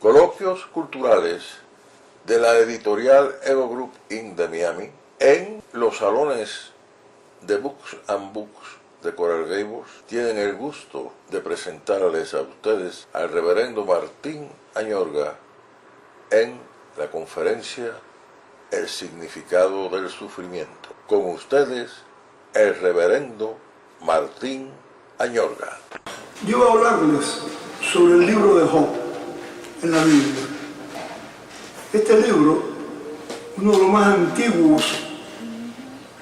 Coloquios culturales de la editorial Ego Group Inc. de Miami en los salones de Books and Books de Coral Gables tienen el gusto de presentarles a ustedes al reverendo Martín Añorga en la conferencia El significado del sufrimiento. Con ustedes, el reverendo Martín Añorga. Yo voy a hablarles sobre el libro de Job en la Biblia. Este libro, uno de los más antiguos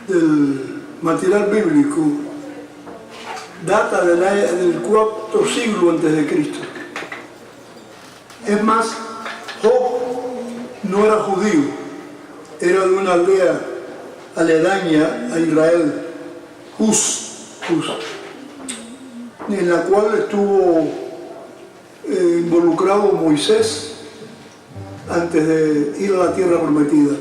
del material bíblico, data del cuarto siglo antes de Cristo. Es más, Job no era judío, era de una aldea aledaña a Israel, Uz, en la cual estuvo involucrado Moisés antes de ir a la tierra prometida.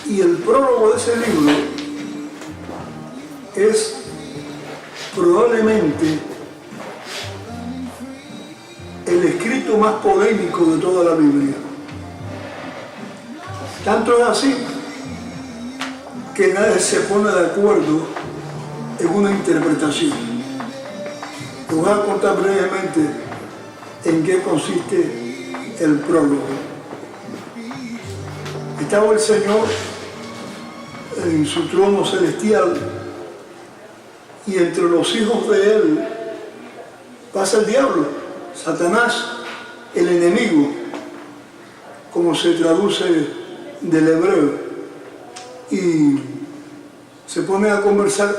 Y el prólogo de ese libro es probablemente el escrito más polémico de toda la Biblia. Tanto es así que nadie se pone de acuerdo en una interpretación. Les voy a contar brevemente en qué consiste el prólogo. Estaba el Señor en su trono celestial y entre los hijos de Él pasa el diablo, Satanás, el enemigo, como se traduce del hebreo, y se pone a conversar.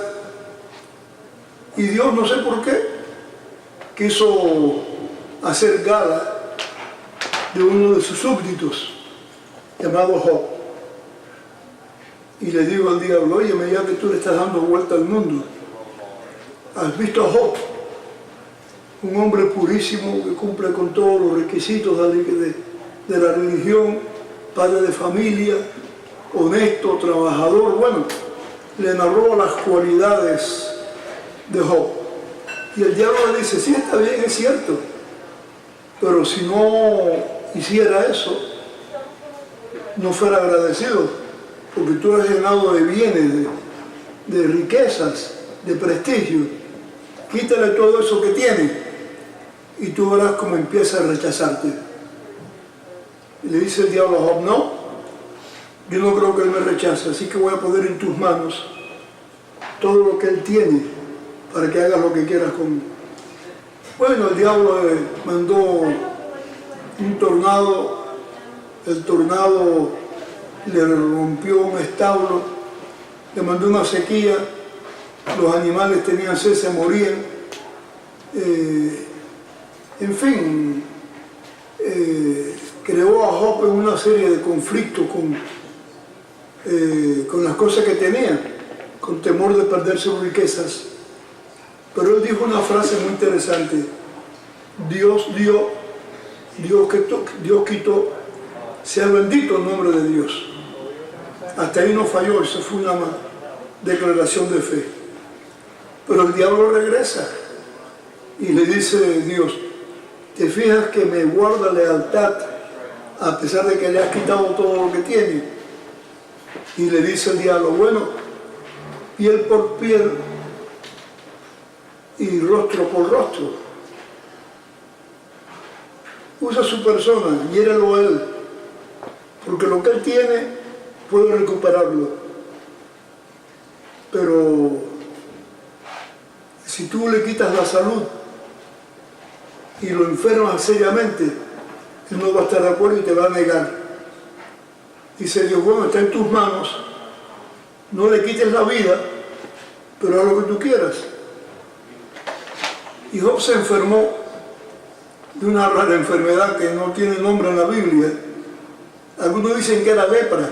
Y Dios, no sé por qué, quiso hacer gala de uno de sus súbditos, llamado Job. Y le digo al diablo: oye, ya que tú le estás dando vuelta al mundo, ¿has visto a Job? Un hombre purísimo que cumple con todos los requisitos de la religión, padre de familia, honesto, trabajador. Bueno, le narró las cualidades de Job. Y el diablo le dice: sí, está bien, es cierto, pero si no hiciera eso, no fuera agradecido, porque tú eres llenado de bienes, de riquezas, de prestigio. Quítale todo eso que tiene y tú verás cómo empieza a rechazarte. Y le dice el diablo a Job: no, yo no creo que él me rechace, así que voy a poner en tus manos todo lo que él tiene para que hagas lo que quieras conmigo. Bueno, el diablo mandó un tornado, el tornado le rompió un establo, le mandó una sequía, los animales tenían sed, se morían, en fin, creó a Job en una serie de conflictos con las cosas que tenía, con temor de perder sus riquezas. Pero él dijo una frase muy interesante: Dios dio, Dios quitó, sea bendito el nombre de Dios. Hasta ahí no falló, eso fue una declaración de fe. Pero el diablo regresa y le dice: Dios, ¿te fijas que me guarda lealtad a pesar de que le has quitado todo lo que tiene? Y le dice el diablo: bueno, piel por piel y rostro por rostro. Usa su persona, hiérelo a él, porque lo que él tiene puede recuperarlo. Pero si tú le quitas la salud y lo enfermas seriamente, él no va a estar de acuerdo y te va a negar. Dice Dios: bueno, está en tus manos, no le quites la vida, pero haz lo que tú quieras. Y Job se enfermó de una rara enfermedad que no tiene nombre en la Biblia. Algunos dicen que era lepra,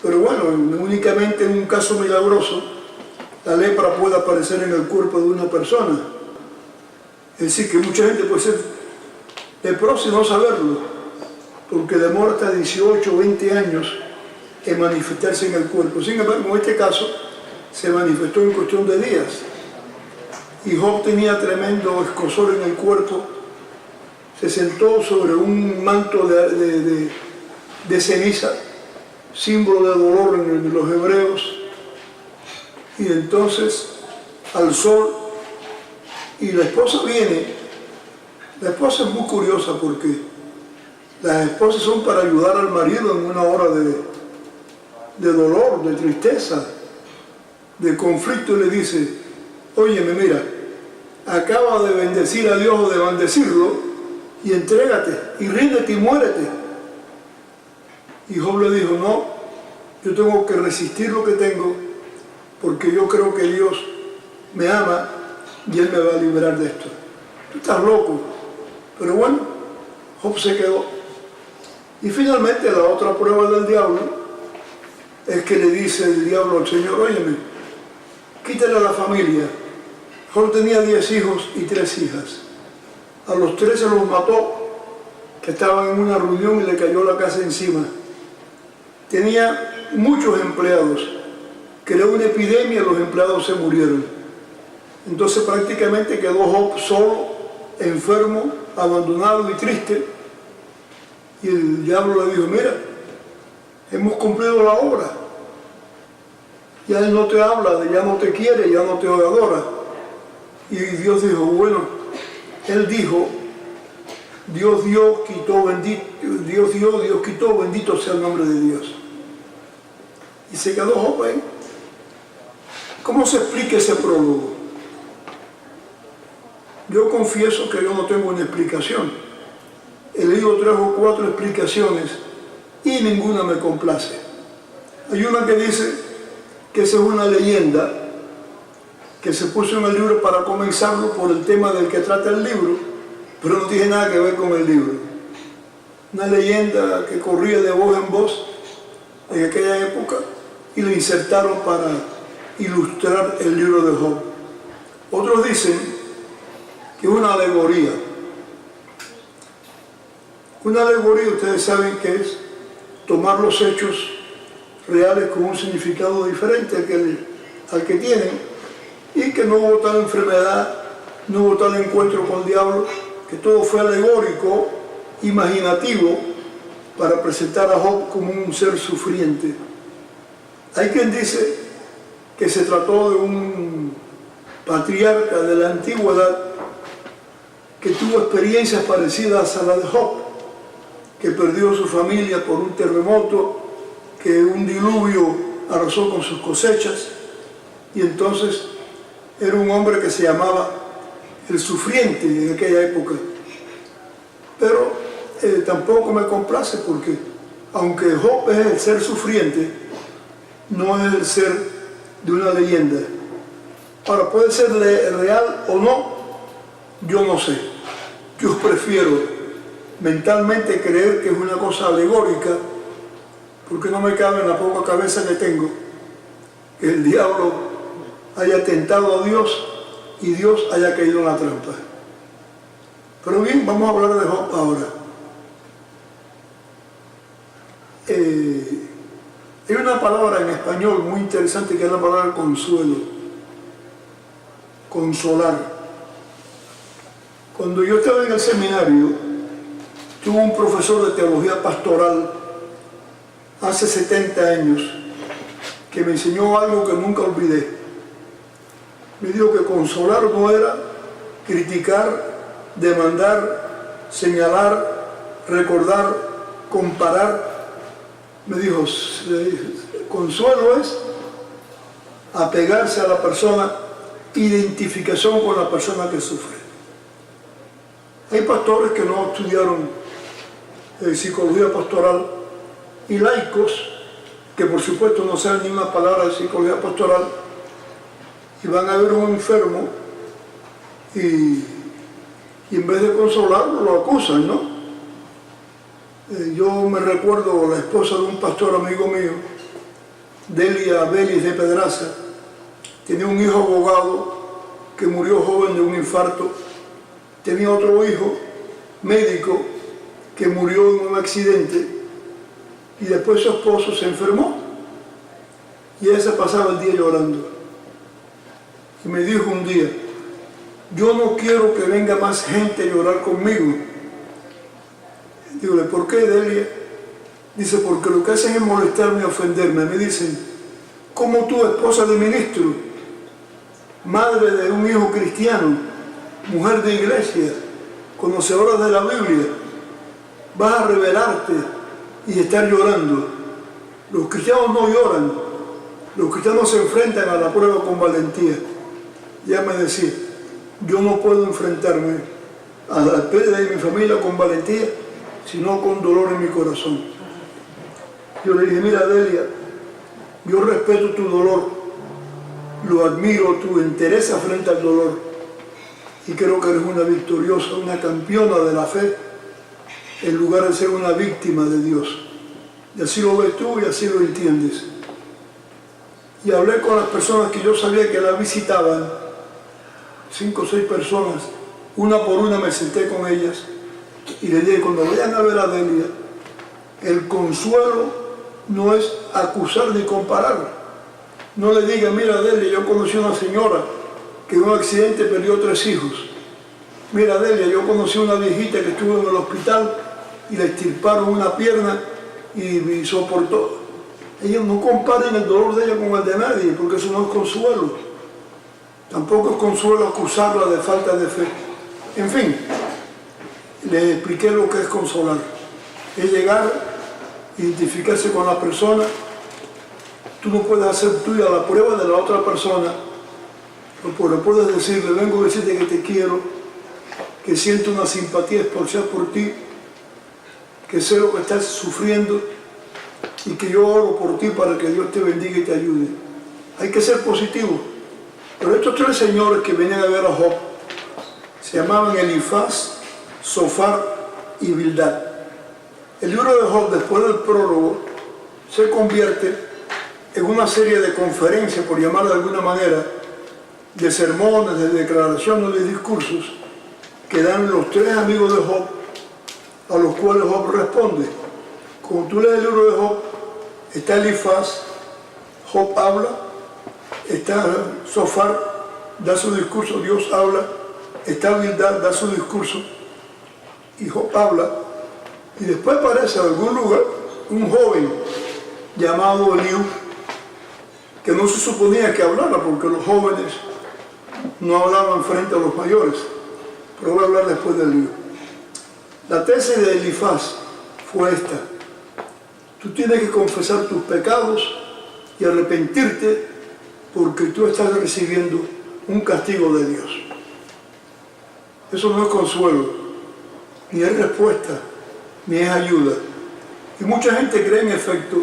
pero bueno, únicamente en un caso milagroso la lepra puede aparecer en el cuerpo de una persona. Es decir, que mucha gente puede ser leprosa y no saberlo, porque demora hasta 18 o 20 años en manifestarse en el cuerpo. Sin embargo, en este caso se manifestó en cuestión de días. Y Job tenía tremendo escozor en el cuerpo se sentó sobre un manto de ceniza, símbolo de dolor en los hebreos, y entonces al sol, y la esposa viene. La esposa es muy curiosa porque las esposas son para ayudar al marido en una hora de dolor, de tristeza, de conflicto, y le dice: óyeme, mira, acaba de bendecir a Dios o de bendecirlo, y entrégate, y ríndete y muérete. Y Job le dijo: no, yo tengo que resistir lo que tengo, porque yo creo que Dios me ama y Él me va a liberar de esto. Tú estás loco. Pero bueno, Job se quedó. Y finalmente la otra prueba del diablo es que le dice el diablo al Señor: óyeme, quítale a la familia. Job tenía 10 hijos y 3 hijas. A los 3 se los mató, que estaban en una reunión y le cayó la casa encima. Tenía muchos empleados. Creó una epidemia y los empleados se murieron. Entonces prácticamente quedó Job solo, enfermo, abandonado y triste. Y el diablo le dijo: mira, hemos cumplido la obra. Ya Él no te habla, ya no te quiere, ya no te adora. Y Dios dijo: bueno, Él dijo, Dios dio, quitó, bendito, Dios dio, Dios quitó, bendito sea el nombre de Dios. Y se quedó Job ahí. ¿Cómo se explica ese prólogo? Yo confieso que yo no tengo una explicación. He leído 3 o 4 explicaciones y ninguna me complace. Hay una que dice que esa es una leyenda que se puso en el libro para comenzarlo por el tema del que trata el libro, pero no tiene nada que ver con el libro. Una leyenda que corría de voz en voz en aquella época y la insertaron para ilustrar el libro de Job. Otros dicen que es una alegoría. Una alegoría, ustedes saben que es tomar los hechos reales con un significado diferente al que tienen, y que no hubo tal enfermedad, no hubo tal encuentro con el diablo, que todo fue alegórico, imaginativo, para presentar a Job como un ser sufriente. Hay quien dice que se trató de un patriarca de la antigüedad que tuvo experiencias parecidas a la de Job, que perdió su familia por un terremoto, que un diluvio arrasó con sus cosechas, y entonces era un hombre que se llamaba el sufriente en aquella época. Pero tampoco me complace, porque aunque Job es el ser sufriente, no es el ser de una leyenda. Ahora, puede ser real o no, yo no sé. Yo prefiero mentalmente creer que es una cosa alegórica, porque no me cabe en la poca cabeza que tengo que el diablo haya tentado a Dios y Dios haya caído en la trampa. Pero bien, vamos a hablar de Job ahora. Hay una palabra en español muy interesante que es la palabra consuelo, consolar. Cuando yo estaba en el seminario, tuve un profesor de teología pastoral hace 70 años que me enseñó algo que nunca olvidé. Me dijo que consolar no era criticar, demandar, señalar, recordar, comparar. Me dijo, consuelo es apegarse a la persona, identificación con la persona que sufre. Hay pastores que no estudiaron psicología pastoral y laicos que por supuesto no saben ni una palabra de psicología pastoral y van a ver un enfermo y en vez de consolarlo lo acusan, ¿no? Yo me recuerdo la esposa de un pastor amigo mío, Delia Belis de Pedraza, tenía un hijo abogado que murió joven de un infarto, tenía otro hijo médico que murió en un accidente y después su esposo se enfermó y ella se pasaba el día llorando. Y me dijo un día, yo no quiero que venga más gente a llorar conmigo, Dígole, ¿por qué, Delia? Dice, porque lo que hacen es molestarme y ofenderme. Me dicen, ¿cómo tú, esposa de ministro, madre de un hijo cristiano, mujer de iglesia, conocedora de la Biblia, vas a rebelarte y estar llorando? Los cristianos no lloran, los cristianos se enfrentan a la prueba con valentía. Ya me decía, yo no puedo enfrentarme a la pérdida de mi familia con valentía, sino con dolor en mi corazón. Yo le dije, mira, Delia, yo respeto tu dolor, lo admiro, tu interés frente al dolor, y creo que eres una victoriosa, una campeona de la fe, en lugar de ser una víctima de Dios. Y así lo ves tú y así lo entiendes. Y hablé con las personas que yo sabía que la visitaban, 5 o 6 personas, una por una me senté con ellas y les dije, cuando vayan a ver a Delia, el consuelo no es acusar ni comparar. No le digan, mira Delia, yo conocí a una señora que en un accidente perdió 3 hijos. Mira Delia, yo conocí a una viejita que estuvo en el hospital y le extirparon una pierna y soportó. Ellos no comparen el dolor de ella con el de nadie, porque eso no es consuelo. Tampoco es consuelo acusarla de falta de fe. En fin, les expliqué lo que es consolar. Es llegar, identificarse con la persona. Tú no puedes hacer tuya la prueba de la otra persona, pero puedes decirle, vengo a decirte que te quiero, que siento una simpatía especial por ti, que sé lo que estás sufriendo y que yo oro por ti para que Dios te bendiga y te ayude. Hay que ser positivo. Pero estos 3 señores que venían a ver a Job se llamaban Elifaz, Zofar y Bildad. El libro de Job, después del prólogo, se convierte en una serie de conferencias, por llamarlo de alguna manera, de sermones, de declaraciones, de discursos, que dan los 3 amigos de Job, a los cuales Job responde. Como tú lees el libro de Job, está Elifaz, Job habla, está Zofar, da su discurso, Dios habla, está Bildad, da su discurso, y Job habla, y después aparece en algún lugar un joven llamado Eliú, que no se suponía que hablara, porque los jóvenes no hablaban frente a los mayores, pero voy a hablar después de Eliú. La tesis de Elifaz fue esta: tú tienes que confesar tus pecados y arrepentirte, porque tú estás recibiendo un castigo de Dios. Eso no es consuelo, ni es respuesta, ni es ayuda. Y mucha gente cree en efecto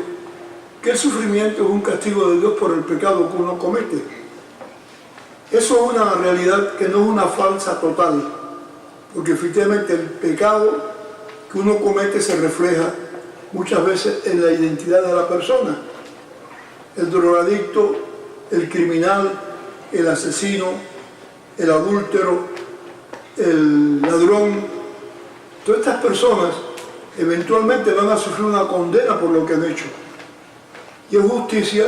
que el sufrimiento es un castigo de Dios por el pecado que uno comete. Eso es una realidad que no es una falsa total, porque efectivamente el pecado que uno comete se refleja muchas veces en la identidad de la persona. El drogadicto, el criminal, el asesino, el adúltero, el ladrón, todas estas personas eventualmente van a sufrir una condena por lo que han hecho. Y es justicia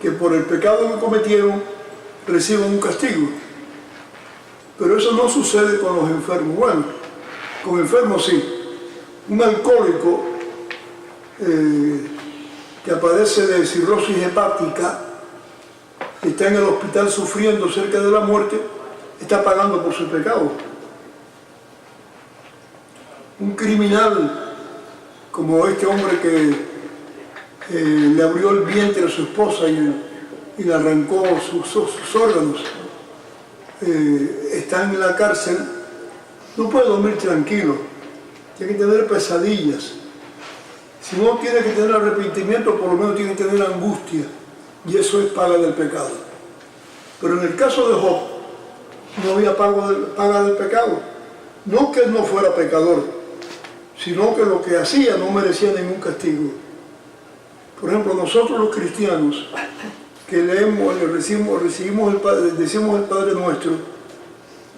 que por el pecado que cometieron reciban un castigo. Pero eso no sucede con los enfermos. Bueno, con enfermos sí. Un alcohólico que padece de cirrosis hepática, que está en el hospital sufriendo cerca de la muerte, está pagando por su pecado. Un criminal como este hombre que le abrió el vientre a su esposa y le arrancó sus órganos, está en la cárcel, no puede dormir tranquilo, tiene que tener pesadillas. Si no tiene que tener arrepentimiento, por lo menos tiene que tener angustia, y eso es paga del pecado. Pero en el caso de Job, no había paga del pecado. No que él no fuera pecador, sino que lo que hacía no merecía ningún castigo. Por ejemplo, nosotros los cristianos, que leemos, recibimos el Padre, decimos el Padre Nuestro,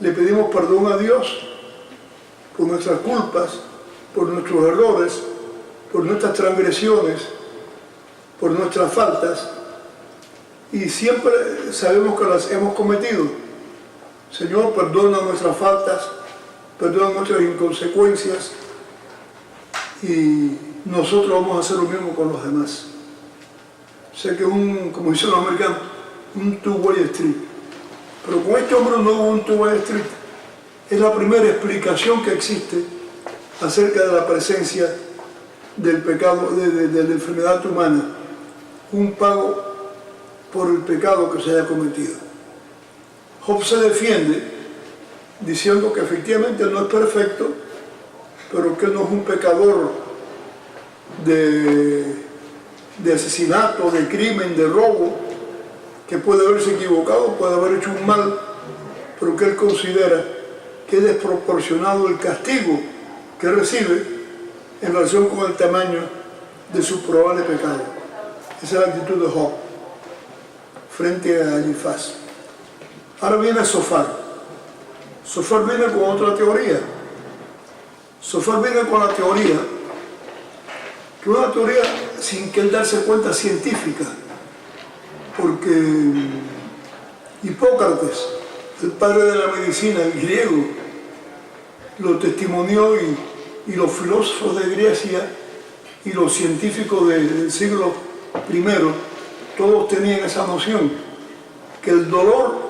le pedimos perdón a Dios por nuestras culpas, por nuestros errores, por nuestras transgresiones, por nuestras faltas, y siempre sabemos que las hemos cometido. Señor, perdona nuestras faltas, perdona nuestras inconsecuencias, y nosotros vamos a hacer lo mismo con los demás. O sea que como dicen los americanos, un two-way street. Pero con este hombre no hubo un two-way street. Es la primera explicación que existe acerca de la presencia del pecado, de la enfermedad humana, un pago por el pecado que se haya cometido. Job se defiende diciendo que efectivamente no es perfecto, pero que no es un pecador de asesinato, de crimen, de robo, que puede haberse equivocado, puede haber hecho un mal, pero que él considera que es desproporcionado el castigo que recibe en relación con el tamaño de su probable pecado. Esa es la actitud de Job frente a Elifaz. Ahora viene Sofar. Sofar viene con otra teoría. Sofar viene con la teoría, que es una teoría sin que él darse cuenta científica, porque Hipócrates, el padre de la medicina, el griego, lo testimonió y los filósofos de Grecia y los científicos del siglo I, todos tenían esa noción, que el dolor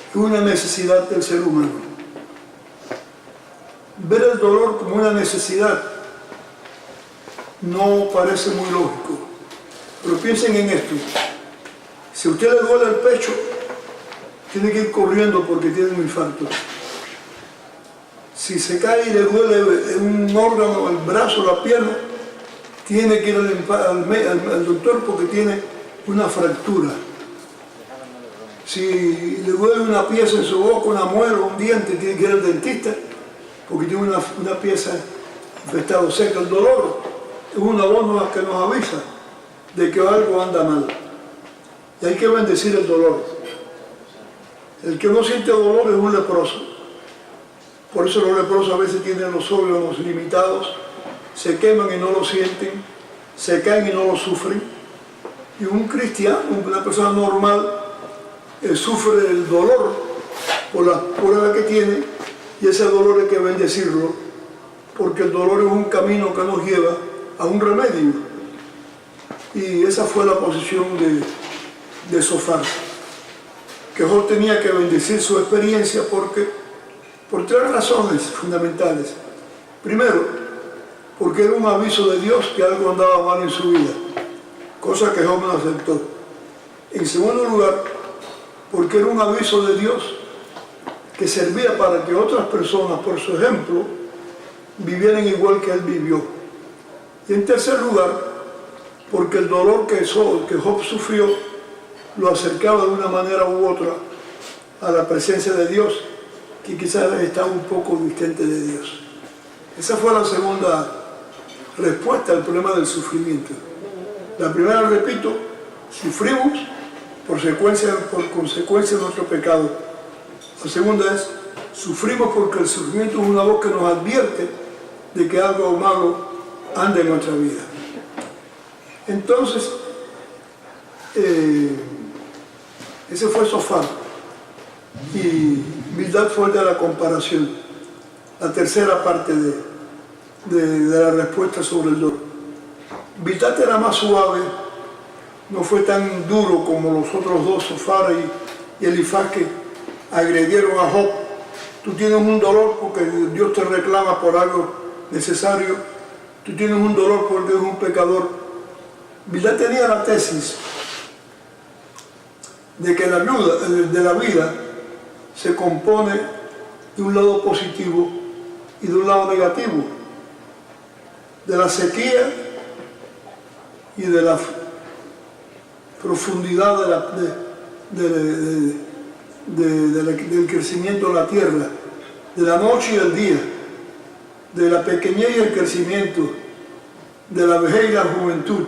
es una necesidad del ser humano. Ver el dolor como una necesidad no parece muy lógico, pero piensen en esto. Si a usted le duele el pecho, tiene que ir corriendo porque tiene un infarto. Si se cae y le duele un órgano, el brazo, la pierna, tiene que ir al doctor porque tiene una fractura. Si le duele una pieza en su boca, una muela, un diente, tiene que ir al dentista porque tiene una pieza infestada. O sea que el dolor es una voz que nos avisa de que algo anda mal. Y hay que bendecir el dolor. El que no siente dolor es un leproso. Por eso los leprosos a veces tienen los órganos limitados, se queman y no lo sienten, se caen y no lo sufren. Y un cristiano, una persona normal, sufre el dolor por la prueba que tiene, y ese dolor hay que bendecirlo, porque el dolor es un camino que nos lleva a un remedio. Y esa fue la posición de Sofar, que Job tenía que bendecir su experiencia por tres razones fundamentales. Primero, porque era un aviso de Dios que algo andaba mal en su vida, cosa que Job no aceptó. En segundo lugar, porque era un aviso de Dios que servía para que otras personas, por su ejemplo, vivieran igual que él vivió. Y en tercer lugar, porque el dolor que Job sufrió lo acercaba de una manera u otra a la presencia de Dios, que quizás estaba un poco distante de Dios. Esa fue la segunda respuesta al problema del sufrimiento. La primera, repito, sufrimos por consecuencia de nuestro pecado. La segunda es, sufrimos porque el sufrimiento es una voz que nos advierte de que algo malo anda en nuestra vida. Entonces, ese fue Sofar. Y Bildad fue de la comparación, la tercera parte de la respuesta sobre el dolor. Bildad era más suave, no fue tan duro como los otros dos, Sofar y Elifaz, que agredieron a Job. Tú tienes un dolor porque Dios te reclama por algo necesario, tú tienes un dolor porque eres un pecador. Bildad tenía la tesis de que la vida se compone de un lado positivo y de un lado negativo, de la sequía y de la profundidad del crecimiento de la tierra, de la noche y el día, de la pequeñez y el crecimiento, de la vejez y la juventud,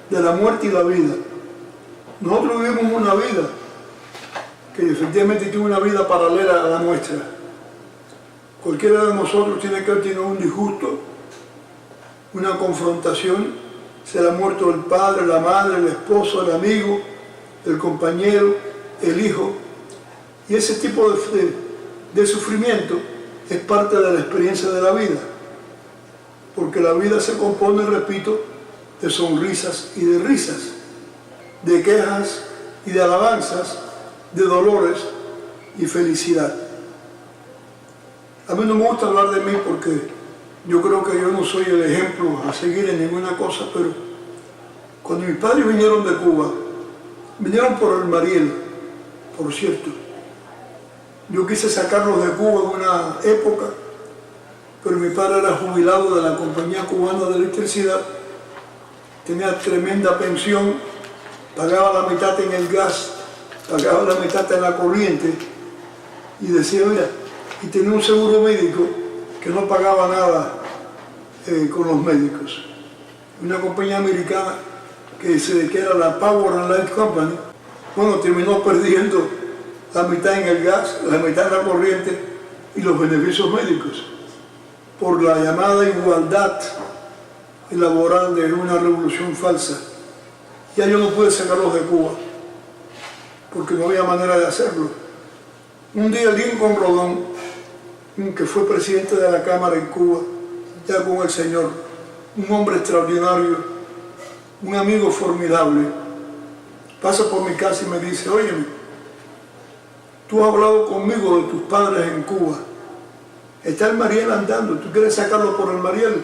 de la muerte y la vida. Nosotros vivimos una vida que efectivamente tiene una vida paralela a la nuestra. Cualquiera de nosotros tiene que tener un disgusto, una confrontación, se le ha muerto el padre, la madre, el esposo, el amigo, el compañero, el hijo. Y ese tipo de sufrimiento es parte de la experiencia de la vida. porque la vida se compone, repito, de sonrisas y de risas, de quejas y de alabanzas, de dolores y felicidad. A mí no me gusta hablar de mí porque yo creo que yo no soy el ejemplo a seguir en ninguna cosa, pero cuando mis padres vinieron de Cuba, vinieron por el Mariel, por cierto. Yo quise sacarlos de Cuba en una época, pero mi padre era jubilado de la Compañía Cubana de Electricidad, tenía tremenda pensión, pagaba la mitad en el gas, pagaba la mitad en la corriente, y decía, mira, y tenía un seguro médico que no pagaba nada con los médicos. Una compañía americana que era la Power and Light Company, bueno, terminó perdiendo la mitad en el gas, la mitad en la corriente y los beneficios médicos, por la llamada igualdad laboral de una revolución falsa. Ya yo no pude sacarlos de Cuba, porque no había manera de hacerlo. Un día Lincoln Rodón, que fue presidente de la Cámara en Cuba, ya con el Señor, un hombre extraordinario, un amigo formidable, pasa por mi casa y me dice, óyeme, tú has hablado conmigo de tus padres en Cuba, está el Mariel andando, ¿tú quieres sacarlo por el Mariel?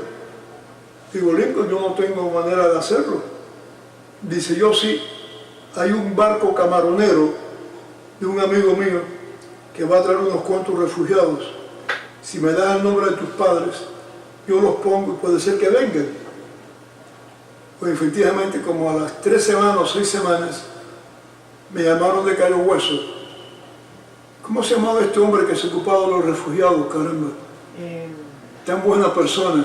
Digo, Lincoln, yo no tengo manera de hacerlo. Dice, yo sí, hay un barco camaronero de un amigo mío que va a traer unos cuantos refugiados. Si me das el nombre de tus padres, yo los pongo y puede ser que vengan. Pues efectivamente, como a las 3 semanas o 6 semanas, me llamaron de Cayo Hueso. ¿Cómo se llamaba este hombre que se ocupaba de los refugiados, caramba? Tan buena persona,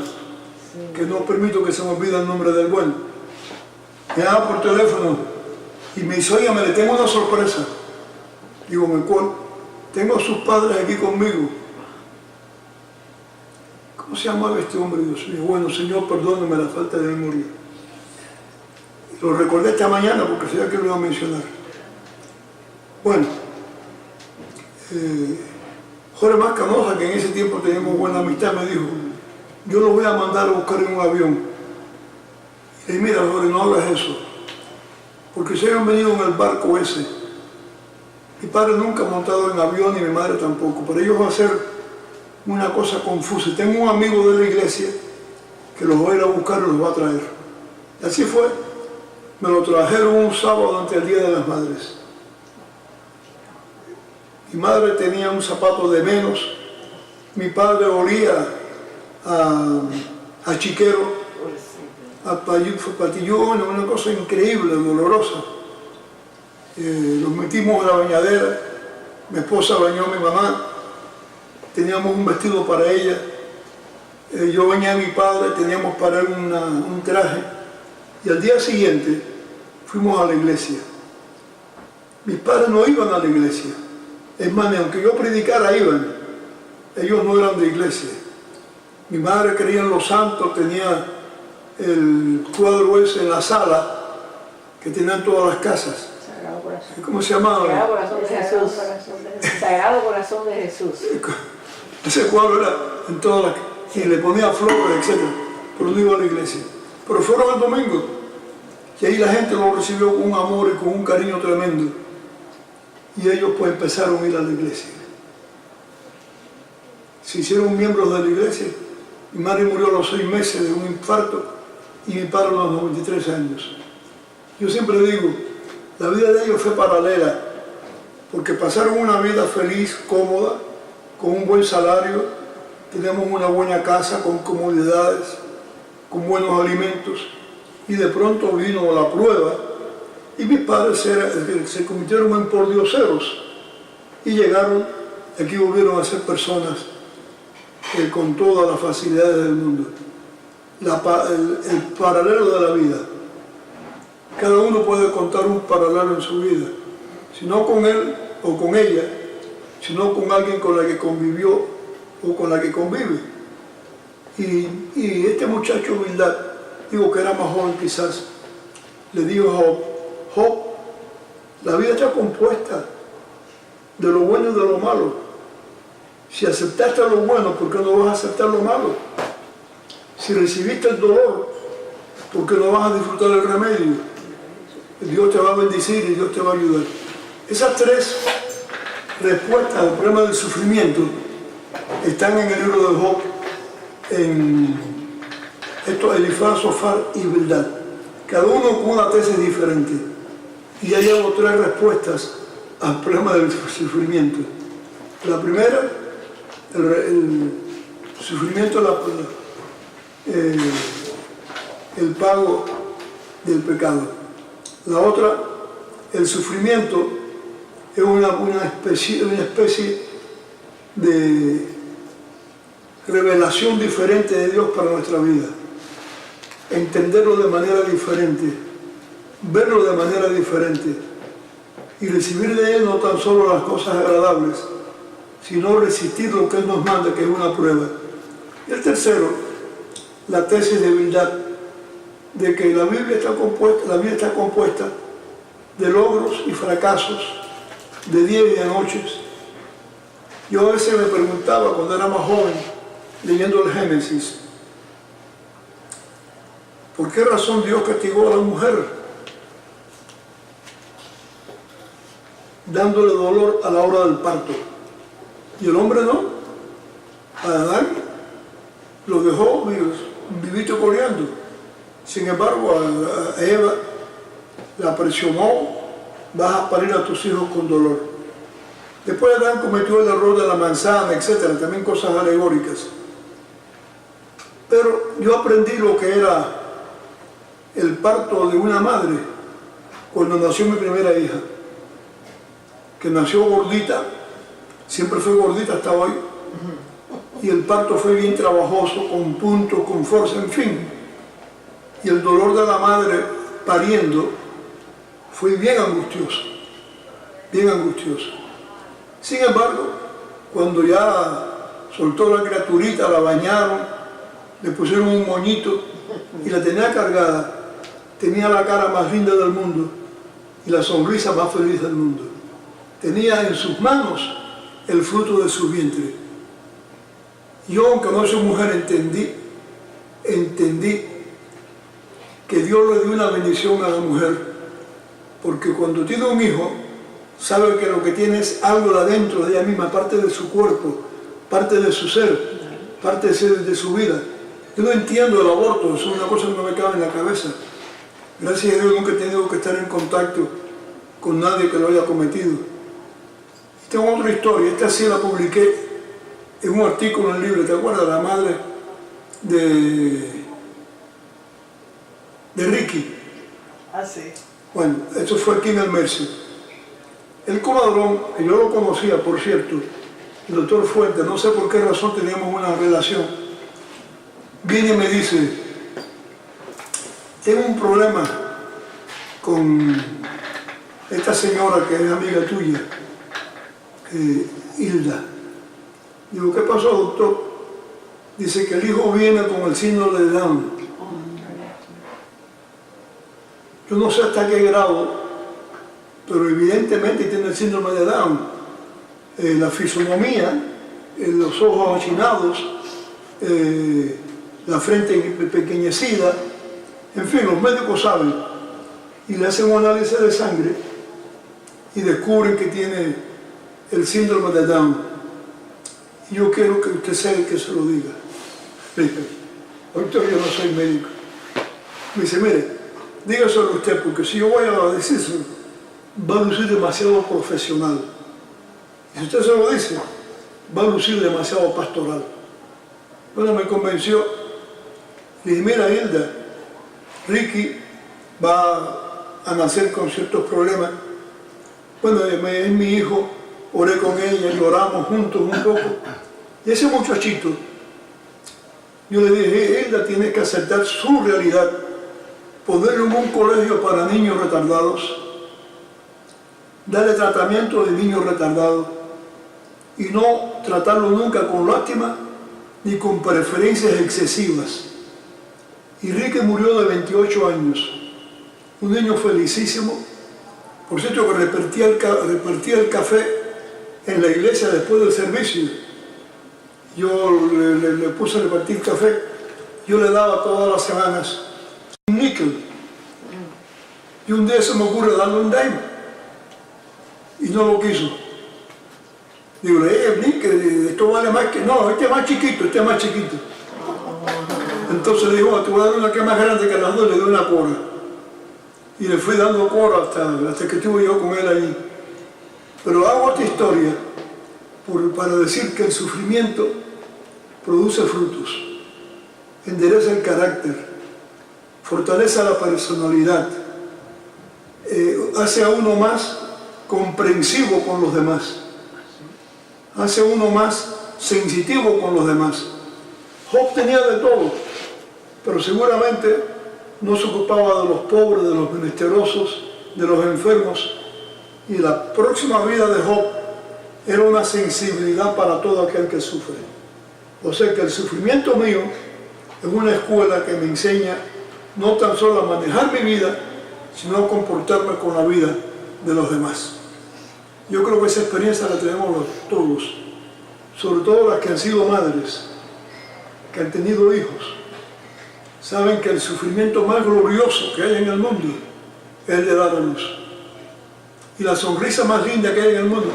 que no permito que se me olvide el nombre del bueno. Me llama por teléfono y me dice, oye, le tengo una sorpresa. Digo, ¿me cuál? Tengo a sus padres aquí conmigo. ¿Cómo se llamaba este hombre, Dios mío? Bueno, Señor, perdóname la falta de memoria. Lo recordé esta mañana porque sabía que lo iba a mencionar. Bueno, Jorge Mascanoja, que en ese tiempo teníamos buena amistad, me dijo, yo lo voy a mandar a buscar en un avión. Y mira, Jorge, no hagas eso, porque si habían venido en el barco ese, mi padre nunca ha montado en avión, ni mi madre tampoco, para ellos va a ser una cosa confusa. Tengo un amigo de la iglesia que los va a ir a buscar y los va a traer. Y así fue. Me lo trajeron un sábado ante el Día de las Madres. Mi madre tenía un zapato de menos, mi padre olía a chiquero, a patillón, una cosa increíble, dolorosa. Los metimos en la bañadera, mi esposa bañó a mi mamá, teníamos un vestido para ella, yo bañé a mi padre, teníamos para él un traje, y al día siguiente fuimos a la iglesia. Mis padres no iban a la iglesia, es más, aunque yo predicara iban, ellos no eran de iglesia. Mi madre creía en los santos, tenía el cuadro ese en la sala que tenían todas las casas. Sagrado Corazón. ¿Cómo se llamaba? Sagrado Corazón de Jesús. Sagrado Corazón de Jesús. Ese cuadro era en todas las... y le ponía flores, etc. Pero no iba a la iglesia. Pero fueron el domingo. Y ahí la gente lo recibió con un amor y con un cariño tremendo. Y ellos pues empezaron a ir a la iglesia. Se hicieron miembros de la iglesia. Mi madre murió a los 6 meses de un infarto y mi padre a los 93 años. Yo siempre digo, la vida de ellos fue paralela, porque pasaron una vida feliz, cómoda, con un buen salario, teníamos una buena casa con comodidades, con buenos alimentos, y de pronto vino la prueba y mis padres se convirtieron en pordioseros y llegaron, aquí volvieron a ser personas con todas las facilidades del mundo. El paralelo de la vida. Cada uno puede contar un paralelo en su vida, si no con él o con ella, sino con alguien con la que convivió o con la que convive. Y este muchacho Bildad, digo que era más joven quizás, le dijo a Job, Job, la vida está compuesta de lo bueno y de lo malo. Si aceptaste lo bueno, ¿por qué no vas a aceptar lo malo? Si recibiste el dolor, ¿por qué no vas a disfrutar el remedio? Dios te va a bendecir y Dios te va a ayudar. Esas tres respuestas al problema del sufrimiento están en el libro de Job, en Elifaz, Zofar y Bildad. Cada uno con una tesis diferente. Y ahí hago tres respuestas al problema del sufrimiento. La primera, el sufrimiento, el pago del pecado. La otra, el sufrimiento es una especie de revelación diferente de Dios para nuestra vida. Entenderlo de manera diferente, verlo de manera diferente y recibir de Él no tan solo las cosas agradables, sino resistir lo que Él nos manda, que es una prueba. Y el tercero, la tesis de Bildad, de que la vida está compuesta de logros y fracasos, de días y de noches. Yo a veces me preguntaba cuando era más joven, leyendo el Génesis, ¿por qué razón Dios castigó a la mujer? Dándole dolor a la hora del parto. Y el hombre no. A Adán lo dejó vivito coleando. Sin embargo, a Eva la presionó, vas a parir a tus hijos con dolor. Después Adán cometió el error de la manzana, etc. También cosas alegóricas. Pero yo aprendí lo que era el parto de una madre cuando nació mi primera hija, que nació gordita, siempre fue gordita hasta hoy, y el parto fue bien trabajoso, con puntos, con fuerza, en fin. Y el dolor de la madre pariendo fue bien angustioso, bien angustioso. Sin embargo, cuando ya soltó la criaturita, la bañaron, le pusieron un moñito y la tenía cargada, tenía la cara más linda del mundo y la sonrisa más feliz del mundo. Tenía en sus manos el fruto de su vientre. Yo, aunque no soy mujer, entendí que Dios le dio una bendición a la mujer, porque cuando tiene un hijo, sabe que lo que tiene es algo de adentro de ella misma, parte de su cuerpo, parte de su ser, parte de su vida. Yo no entiendo el aborto, es una cosa que no me cabe en la cabeza. Gracias a Dios nunca he tenido que estar en contacto con nadie que lo haya cometido. Y tengo otra historia, esta sí la publiqué en un artículo en el libro. ¿Te acuerdas? La madre de Ricky. Ah, sí. Bueno, esto fue aquí en el Mercy. El comadrón, que yo lo conocía, por cierto, el doctor Fuentes, no sé por qué razón teníamos una relación, viene y me dice, tengo un problema con esta señora que es amiga tuya, Hilda. Digo, ¿qué pasó, doctor? Dice que el hijo viene con el síndrome de Down. Yo no sé hasta qué grado, pero evidentemente tiene el síndrome de Down. La fisonomía, los ojos achinados, la frente pequeñecida, en fin, los médicos saben. Y le hacen un análisis de sangre y descubren que tiene el síndrome de Down. Y yo quiero que usted sea el que se lo diga. Le dije, doctor, yo no soy médico. Me dice, mire, dígaselo usted, porque si yo voy a decírselo, va a lucir demasiado profesional. Y si usted se lo dice, va a lucir demasiado pastoral. Bueno, me convenció. Le dije, mira, Hilda, Ricky va a nacer con ciertos problemas. Bueno, es mi hijo, oré con ella, lloramos juntos un poco. Y ese muchachito, yo le dije, Hilda, tiene que aceptar su realidad, ponerlo en un colegio para niños retardados, darle tratamiento de niños retardados y no tratarlo nunca con lástima ni con preferencias excesivas. Y Ricky murió de 28 años, un niño felicísimo. Por cierto, que repartía el café en la iglesia después del servicio. Yo le puse a repartir café yo le daba todas las semanas un níquel. Y un día se me ocurre darle un dime. Y no lo quiso. Digo, níquel, esto vale más que... No, este es más chiquito, este es más chiquito. Entonces le digo, te voy a dar una que es más grande que las dos, le doy una cora. Y le fui dando cora hasta que estuve yo con él ahí. Pero hago esta historia para decir que el sufrimiento produce frutos, endereza el carácter, fortalece la personalidad, hace a uno más comprensivo con los demás, hace a uno más sensitivo con los demás. Job tenía de todo, pero seguramente no se ocupaba de los pobres, de los menesterosos, de los enfermos, y la próxima vida de Job era una sensibilidad para todo aquel que sufre. O sea que el sufrimiento mío es una escuela que me enseña no tan solo a manejar mi vida, sino a comportarme con la vida de los demás. Yo creo que esa experiencia la tenemos todos, sobre todo las que han sido madres, que han tenido hijos. Saben que el sufrimiento más glorioso que hay en el mundo es el de dar a luz. Y la sonrisa más linda que hay en el mundo.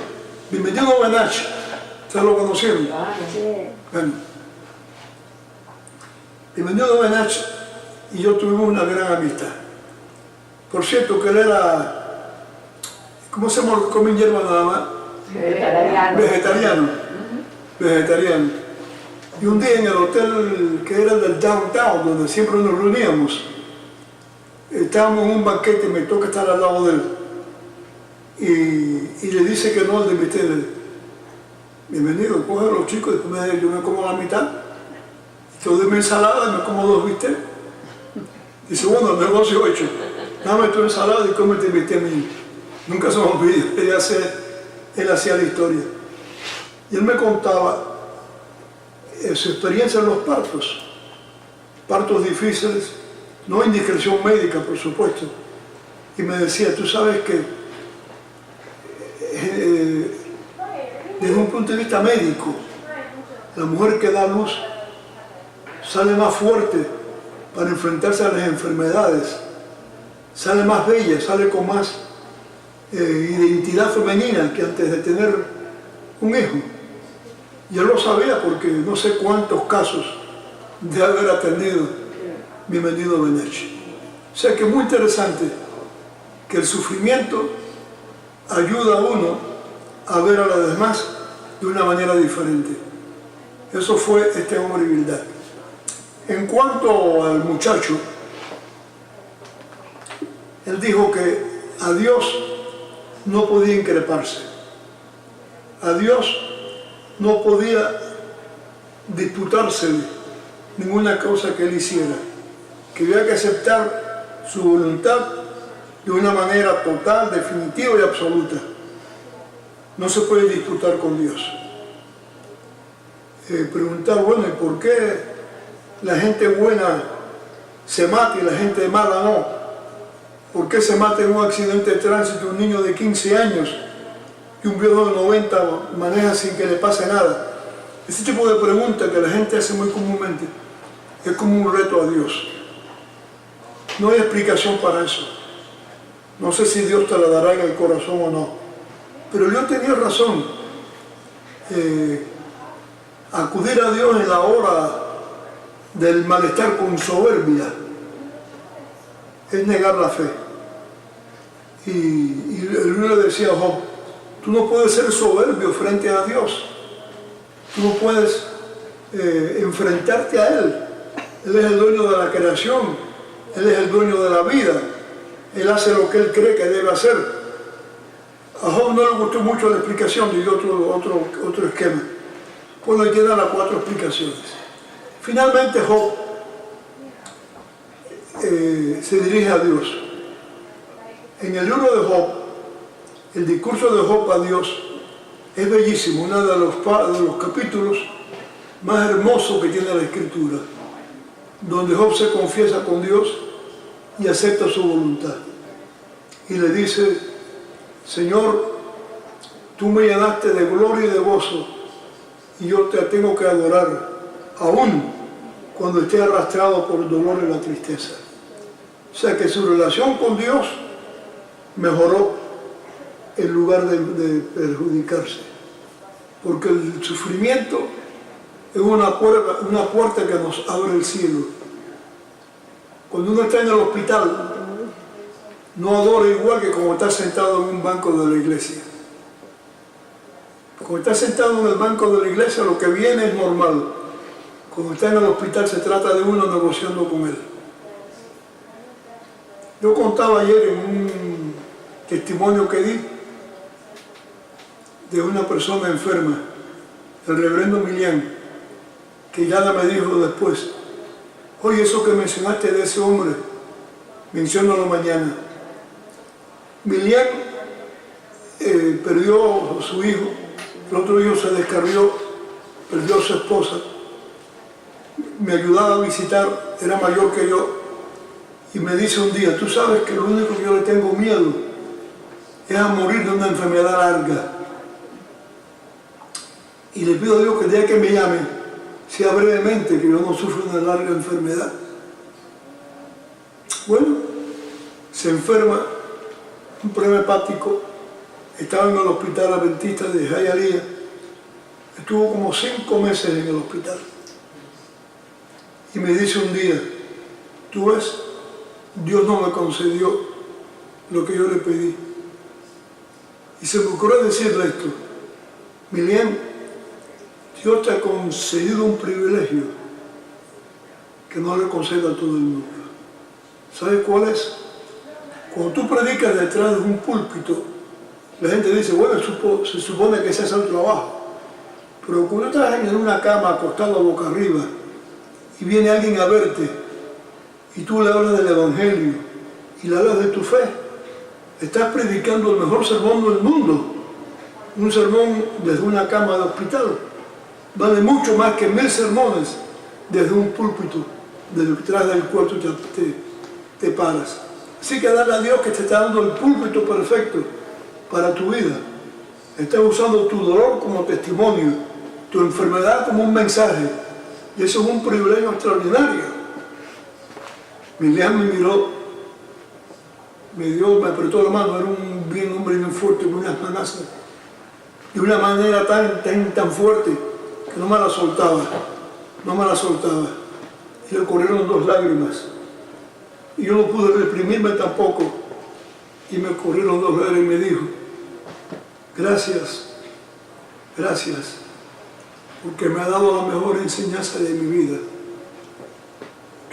Bienvenido Benach, ¿ustedes lo conocieron? Bueno, bienvenido Benach y yo tuvimos una gran amistad. Por cierto que él era, ¿cómo se llama? ¿Comen hierba nada más? Vegetariano. Vegetariano. Y un día en el hotel que era del downtown, donde siempre nos reuníamos, estábamos en un banquete y me toca estar al lado de él. Y le dice que no al de invité. Bienvenido, coge a los chicos, después yo me como la mitad. Te doy mi ensalada y me como 2 bistecs. Dice, bueno, el negocio hecho. Dame tu ensalada y cómete mi bistec mío. Nunca se me olvida, él hacía la historia. Y él me contaba su experiencia en los partos difíciles, no indiscreción médica, por supuesto. Y me decía, tú sabes que desde un punto de vista médico, la mujer que da luz sale más fuerte para enfrentarse a las enfermedades, sale más bella, sale con más identidad femenina que antes de tener un hijo. Y él lo sabía porque no sé cuántos casos de haber atendido bienvenido Benech. O sea que es muy interesante que el sufrimiento ayuda a uno a ver a los demás de una manera diferente. Eso fue este hombre de Bildad. En cuanto al muchacho, él dijo que a Dios no podía increparse. A Dios no podía disputársele ninguna cosa que él hiciera, que había que aceptar su voluntad de una manera total, definitiva y absoluta. No se puede disputar con Dios. Preguntar, bueno, ¿y por qué la gente buena se mata y la gente mala no? ¿Por qué se mata en un accidente de tránsito un niño de 15 años y un viejo de 90 maneja sin que le pase nada? Ese tipo de preguntas que la gente hace muy comúnmente es como un reto a Dios. No hay explicación para eso. No sé si Dios te la dará en el corazón o no. Pero yo tenía razón. Acudir a Dios en la hora del malestar con soberbia es negar la fe. Y el libro le decía a Job, tú no puedes ser soberbio frente a Dios. Tú no puedes enfrentarte a Él. Él es el dueño de la creación. Él es el dueño de la vida. Él hace lo que Él cree que debe hacer. A Job no le gustó mucho la explicación, dio otro esquema. Pues le quedan las 4 explicaciones. Finalmente Job se dirige a Dios. En el libro de Job, el discurso de Job a Dios es bellísimo, uno de los capítulos más hermosos que tiene la Escritura, donde Job se confiesa con Dios y acepta su voluntad. Y le dice, Señor, tú me llenaste de gloria y de gozo, y yo te tengo que adorar, aún cuando esté arrastrado por el dolor y la tristeza. O sea que su relación con Dios mejoró en lugar de perjudicarse. Porque el sufrimiento es una puerta que nos abre el cielo. Cuando uno está en el hospital, no adora igual que como está sentado en un banco de la iglesia. Cuando está sentado en el banco de la iglesia, lo que viene es normal. Cuando está en el hospital, se trata de uno negociando con él. Yo contaba ayer en un testimonio que di de una persona enferma, el reverendo Milian, que ya me dijo después: oye, eso que mencionaste de ese hombre, menciónalo mañana. Milian perdió a su hijo, el otro hijo se descarrió, perdió a su esposa, me ayudaba a visitar, era mayor que yo, y me dice un día: tú sabes que lo único que yo le tengo miedo es a morir de una enfermedad larga. Y le pido a Dios que el día que me llame, sea brevemente, que yo no sufro una larga enfermedad. Bueno, se enferma, un problema hepático, estaba en el hospital adventista de Hialeah, estuvo como 5 meses en el hospital. Y me dice un día: tú ves, Dios no me concedió lo que yo le pedí. Y se me ocurrió decirle esto: Milian, Dios te ha concedido un privilegio que no le concede a todo el mundo. ¿Sabes cuál es? Cuando tú predicas detrás de un púlpito, la gente dice: bueno, se supone que ese es el trabajo. Pero cuando estás en una cama acostado boca arriba y viene alguien a verte y tú le hablas del Evangelio y le hablas de tu fe, estás predicando el mejor sermón del mundo. Un sermón desde una cama de hospital vale mucho más que 1000 sermones desde un púlpito detrás del cual tú te paras. Así que dale a Dios que te está dando el púlpito perfecto para tu vida. Estás usando tu dolor como testimonio, tu enfermedad como un mensaje, y eso es un privilegio extraordinario. Milian me miró, me apretó la mano, era un hombre bien fuerte, con unas manazas, de una manera tan fuerte que no me la soltaba. Y le corrieron 2 lágrimas. Y yo no pude reprimirme tampoco. Y me corrieron 2 lágrimas y me dijo: gracias, porque me ha dado la mejor enseñanza de mi vida.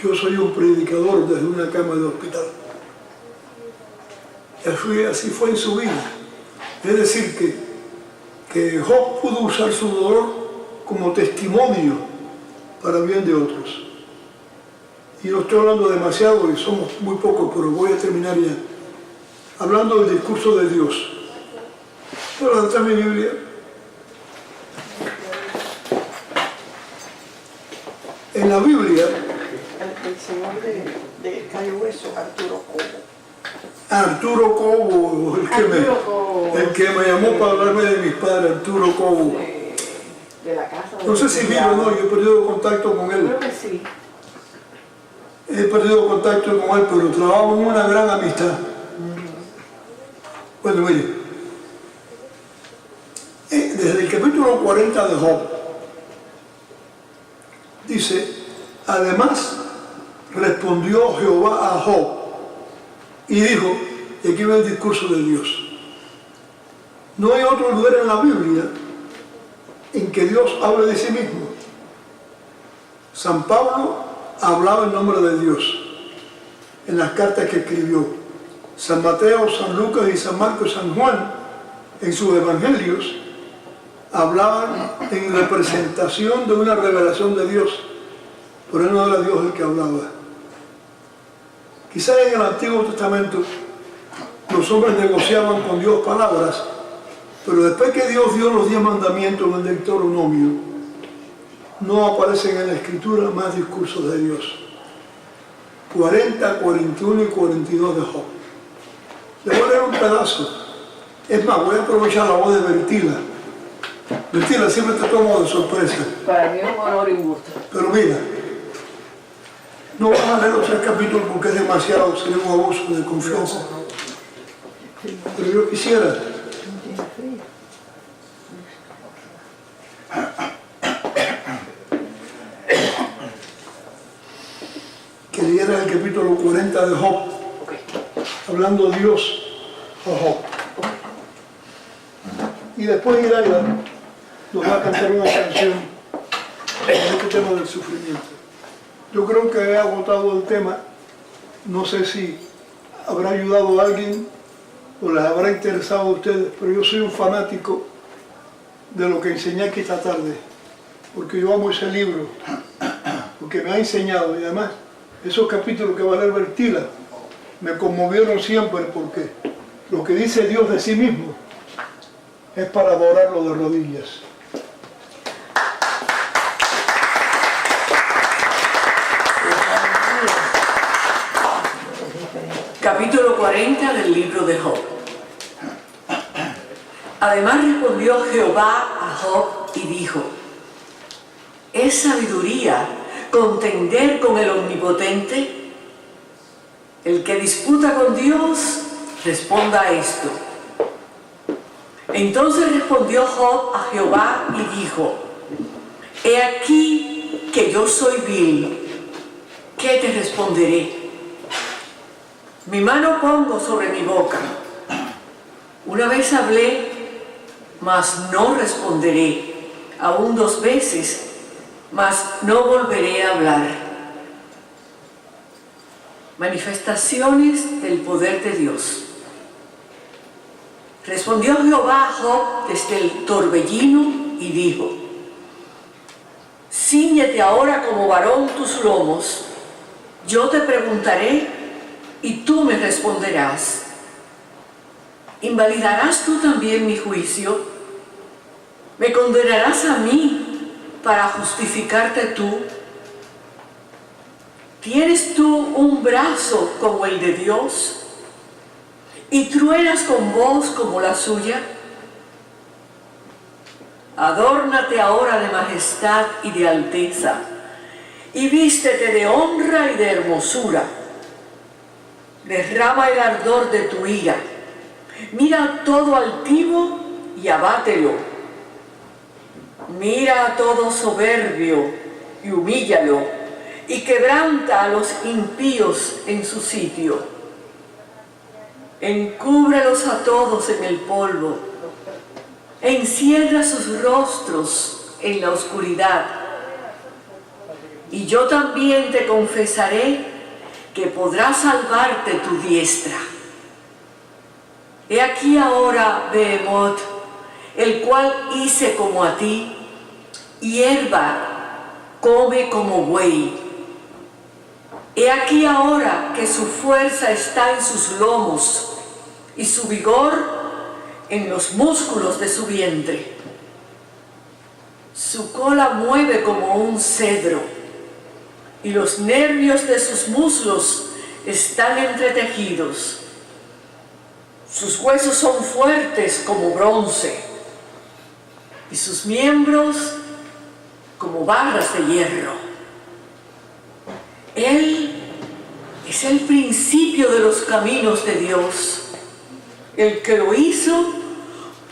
Yo soy un predicador desde una cama de hospital. Y así fue en su vida. Es decir, que Job pudo usar su dolor como testimonio para bien de otros. Y no estoy hablando demasiado, y somos muy pocos, pero voy a terminar ya. Hablando del discurso de Dios. Pero detrás de mi Biblia. En la Biblia, el señor de Cayo Hueso, Arturo Cobo. Arturo Cobo, el que me llamó para hablarme de mis padres, Arturo Cobo. De la casa. No sé si vive o no, yo he perdido contacto con él. Creo que sí. He perdido contacto con él, pero trabajamos en una gran amistad. Bueno, mire, desde el capítulo 40 de Job, dice: además respondió Jehová a Job y dijo, y aquí va el discurso de Dios: no hay otro lugar en la Biblia en que Dios hable de sí mismo. San Pablo hablaba en nombre de Dios en las cartas que escribió. San Mateo, San Lucas y San Marcos y San Juan en sus evangelios hablaban en representación de una revelación de Dios, pero no era Dios el que hablaba. Quizás en el Antiguo Testamento los hombres negociaban con Dios palabras, pero después que Dios dio los 10 mandamientos en el Deuteronomio, no aparecen en la Escritura más discursos de Dios. 40, 41 y 42 de Job. Le voy a leer un pedazo. Es más, voy a aprovechar la voz de Bertila. Bertila, siempre te tomo de sorpresa. Para mí es un honor y un gusto. Pero mira, No van a leer los 3 capítulos porque es demasiado, sería un abuso de confianza. Pero yo quisiera que leyeran el capítulo 40 de Job, hablando Dios a Job. Y después Iraida nos va a cantar una canción en este tema del sufrimiento. Yo creo que he agotado el tema, no sé si habrá ayudado a alguien o les habrá interesado a ustedes, pero yo soy un fanático de lo que enseñé aquí esta tarde, porque yo amo ese libro, porque me ha enseñado, y además esos capítulos que va a leer Bertila me conmovieron siempre, porque lo que dice Dios de sí mismo es para adorarlo de rodillas. Capítulo 40 del libro de Job. Además respondió Jehová a Job y dijo: ¿es sabiduría contender con el Omnipotente? El que disputa con Dios, responda a esto. Entonces respondió Job a Jehová y dijo: he aquí que yo soy vil, ¿qué te responderé? Mi mano pongo sobre mi boca. Una vez hablé, mas no responderé. Aún 2 veces, mas no volveré a hablar. Manifestaciones del poder de Dios. Respondió Jehová a Job desde el torbellino y dijo: cíñete ahora como varón tus lomos, yo te preguntaré y tú me responderás. ¿Invalidarás tú también mi juicio? ¿Me condenarás a mí para justificarte tú? ¿Tienes tú un brazo como el de Dios y truenas con voz como la suya? Adórnate ahora de majestad y de alteza, y vístete de honra y de hermosura. Derrama el ardor de tu ira. Mira a todo altivo y abátelo. Mira a todo soberbio y humíllalo, y quebranta a los impíos en su sitio. Encúbrelos a todos en el polvo. Encierra sus rostros en la oscuridad. Y yo también te confesaré que podrá salvarte tu diestra. He aquí ahora, Behemoth, el cual hice como a ti, hierba come como buey. He aquí ahora que su fuerza está en sus lomos y su vigor en los músculos de su vientre. Su cola mueve como un cedro, y los nervios de sus muslos están entretejidos. Sus huesos son fuertes como bronce, y sus miembros como barras de hierro. Él es el principio de los caminos de Dios. El que lo hizo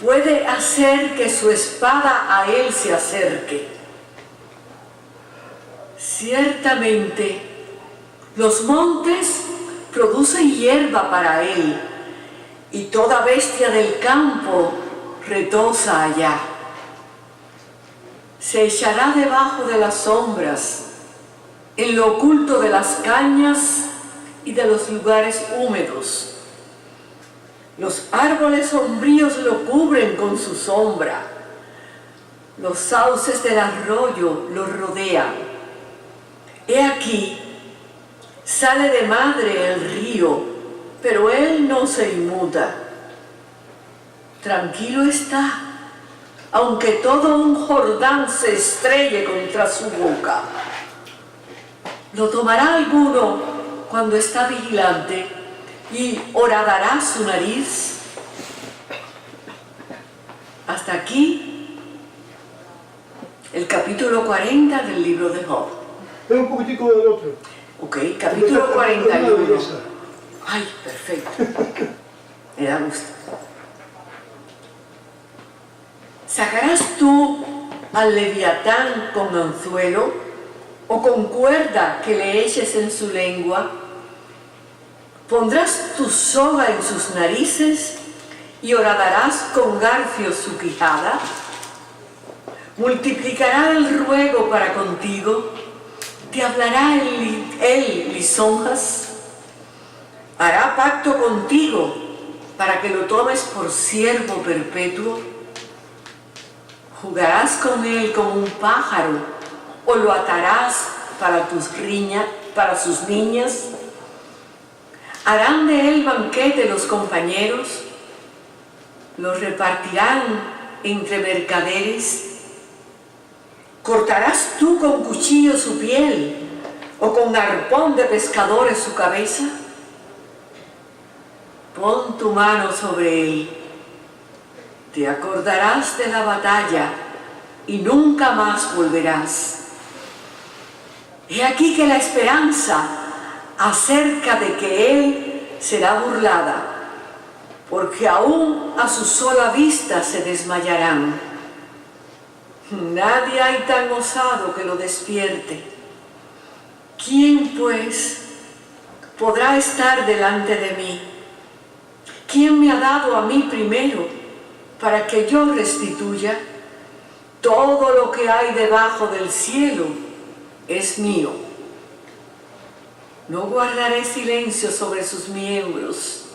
puede hacer que su espada a él se acerque. Ciertamente, los montes producen hierba para él, y toda bestia del campo retosa allá. Se echará debajo de las sombras, en lo oculto de las cañas y de los lugares húmedos. Los árboles sombríos lo cubren con su sombra. Los sauces del arroyo lo rodean. He aquí, sale de madre el río, pero él no se inmuta. Tranquilo está, aunque todo un Jordán se estrelle contra su boca. Lo tomará alguno cuando está vigilante y horadará su nariz. Hasta aquí el capítulo 40 del libro de Job. Es un poquitico del otro. Ok, capítulo 41. Una belleza. Ay, perfecto. Me da gusto. ¿Sacarás tú al leviatán con anzuelo o con cuerda que le eches en su lengua? ¿Pondrás tu soga en sus narices y horadarás con garfios su quijada? ¿Multiplicará el ruego para contigo? ¿Te hablará él lisonjas? ¿Hará pacto contigo para que lo tomes por siervo perpetuo? ¿Jugarás con él como un pájaro o lo atarás para sus niñas? ¿Harán de él banquete los compañeros? ¿Lo repartirán entre mercaderes? ¿Cortarás tú con cuchillo su piel o con arpón de pescadores su cabeza? Pon tu mano sobre él. Te acordarás de la batalla y nunca más volverás. He aquí que la esperanza acerca de que él será burlada, porque aún a su sola vista se desmayarán. Nadie hay tan osado que lo despierte. ¿Quién, pues, podrá estar delante de mí? ¿Quién me ha dado a mí primero para que yo restituya? Todo lo que hay debajo del cielo es mío. No guardaré silencio sobre sus miembros,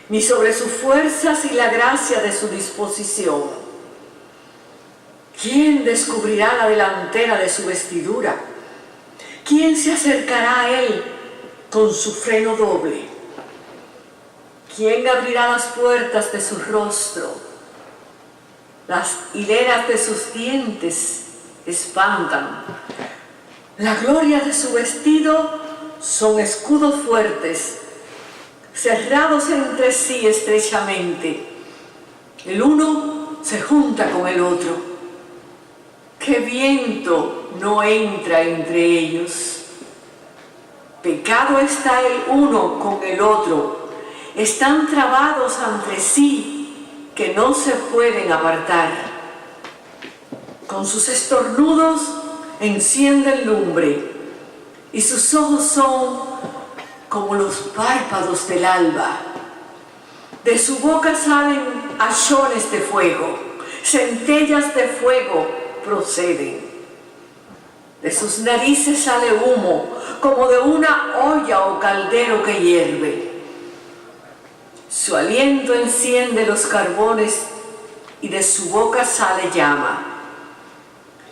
ni sobre sus fuerzas y la gracia de su disposición. ¿Quién descubrirá la delantera de su vestidura? ¿Quién se acercará a él con su freno doble? ¿Quién abrirá las puertas de su rostro? Las hileras de sus dientes espantan. La gloria de su vestido son escudos fuertes, cerrados entre sí estrechamente. El uno se junta con el otro. ¡Qué viento no entra entre ellos! Pecado está el uno con el otro. Están trabados entre sí que no se pueden apartar. Con sus estornudos encienden lumbre y sus ojos son como los párpados del alba. De su boca salen hachones de fuego, centellas de fuego proceden. De sus narices sale humo como de una olla o caldero que hierve. Su aliento enciende los carbones y de su boca sale llama.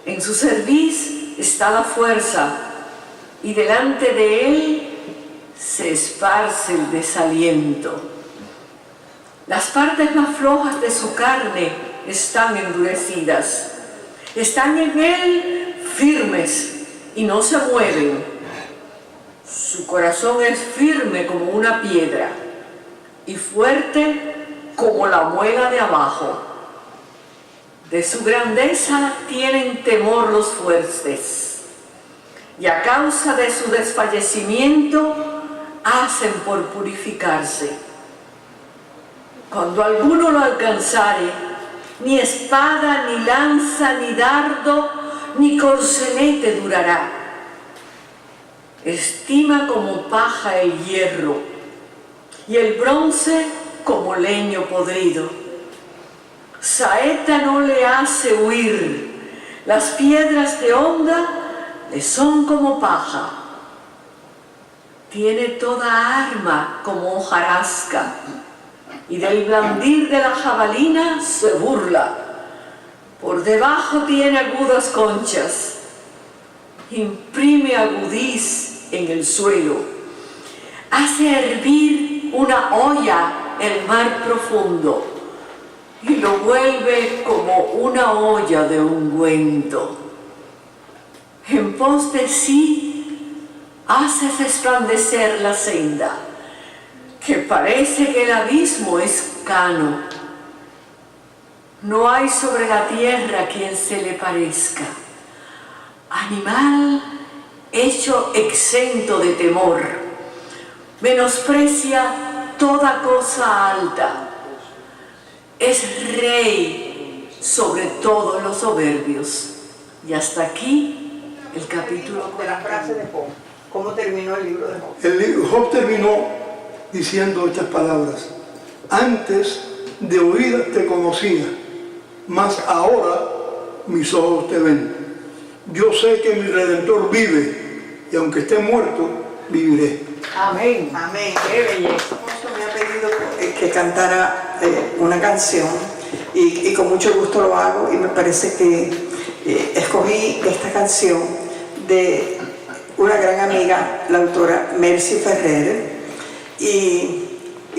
En su cerviz está la fuerza y delante de él se esparce el desaliento. Las partes más flojas de su carne están endurecidas. Están en él firmes y no se mueven. Su corazón es firme como una piedra y fuerte como la muela de abajo. De su grandeza tienen temor los fuertes, y a causa de su desfallecimiento hacen por purificarse. Cuando alguno lo alcanzare, ni espada, ni lanza, ni dardo, ni corcelete durará. Estima como paja el hierro, y el bronce como leño podrido. Saeta no le hace huir, las piedras de honda le son como paja. Tiene toda arma como hojarasca, y del blandir de la jabalina se burla. Por debajo tiene agudas conchas, imprime agudiz en el suelo, hace hervir una olla el mar profundo y lo vuelve como una olla de ungüento. En pos de sí hace resplandecer la senda, que parece que el abismo es cano. No hay sobre la tierra quien se le parezca. Animal hecho exento de temor, menosprecia toda cosa alta, es rey sobre todos los soberbios. Y hasta aquí el capítulo De la frase de Job. ¿Cómo terminó el libro de Job? El libro, Job terminó diciendo estas palabras: antes de oídas te conocía, mas ahora mis ojos te ven. Yo sé que mi Redentor vive, y aunque esté muerto, viviré. Amén. Amén. Qué belleza. Alfonso me ha pedido que cantara una canción y con mucho gusto lo hago, y me parece que escogí esta canción de una gran amiga, la autora Mercy Ferrer, y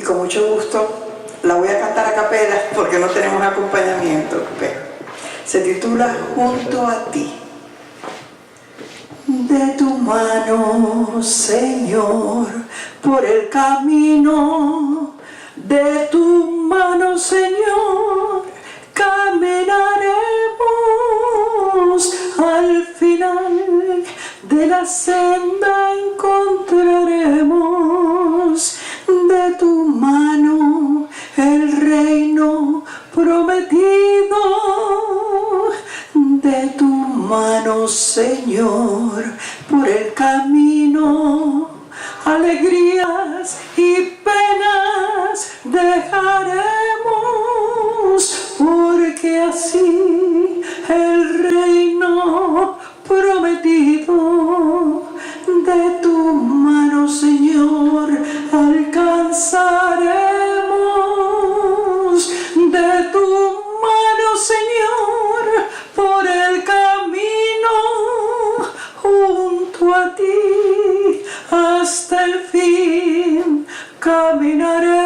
con mucho gusto la voy a cantar a capela porque no tenemos acompañamiento, pero se titula Junto a ti. De tu mano, Señor, por el camino, de tu mano, Señor, caminaremos al final de la senda, encontraremos de tu mano el reino prometido, de tu mano, Señor, por el camino, alegrías y penas dejaremos, porque así el reino prometido de tu mano, Señor, alcanzaremos, de tu mano, Señor, por el camino, junto a ti, hasta el fin caminaremos.